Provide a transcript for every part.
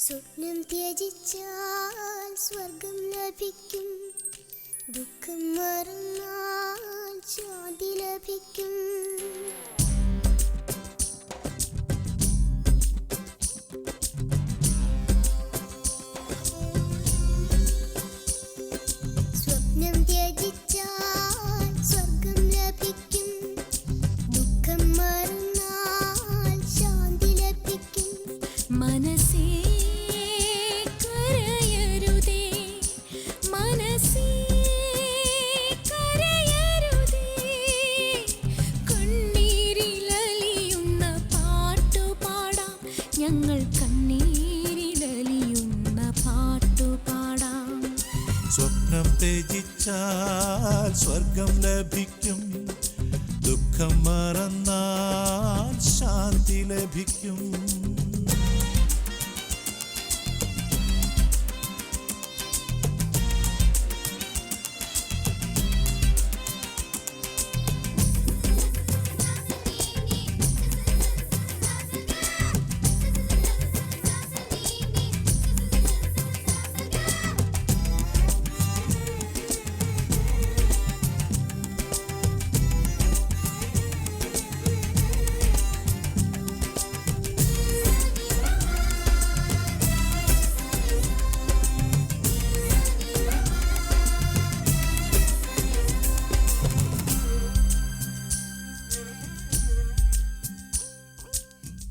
സ്വപ്നം ത്യജിച്ചാൽ സ്വർഗം ലഭിക്കും, ദുഃഖം മറന്നാൽ ശാന്തി ലഭിക്കും. സ്വപ്നം ത്യജിച്ചാൽ സ്വർഗം ലഭിക്കും, ദുഃഖം മറന്നാൽ ശാന്തി ലഭിക്കും. മനസ്സേ കരയരുതേ, മനസ്സേ കരയരുതേ, കണ്ണീരിലലിയുന്ന പാട്ടുപാടാം ഞങ്ങൾ, കണ്ണീരിലലിയുന്ന പാട്ടുപാടാം. സ്വപ്നം ത്യജിച്ചാൽ സ്വർഗം ലഭിക്കും, ദുഃഖം മറന്നാൽ ശാന്തി ലഭിക്കും.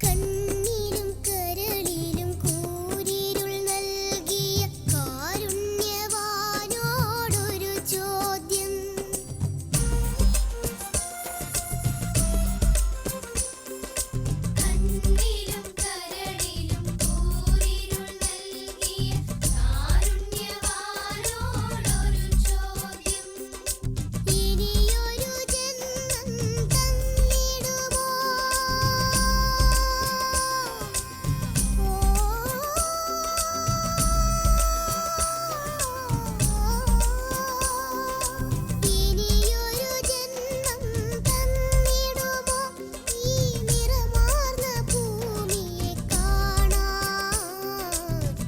കണ്ണിലും കരളിലും കൂരിരുൾ നൽകിയ കാരുണ്യവാനോടൊരു ചോദ്യം. കണ്ണിലും കരളിലും കൂരിരുൾ നൽകിയ കാരുണ്യവാനോടൊരു ചോദ്യം. ഇനിയൊരു ജന്മം തന്നിടുമോ? ഇനിയൊരു ജന്മം തന്നിടുമോ? ഈ നിറമാർന്ന ഭൂമിയെ കാണാൻ,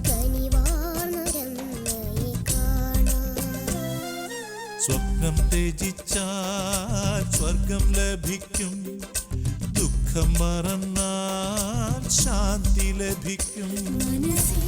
കനിവാർന്നൊരമ്മയെ കാണാൻ. സ്വപ്നം ത്യജിച്ചാൽ സ്വർഗം ലഭിക്കും, ദുഃഖം മറന്നാൽ ശാന്തി ലഭിക്കും. മനസ്സേ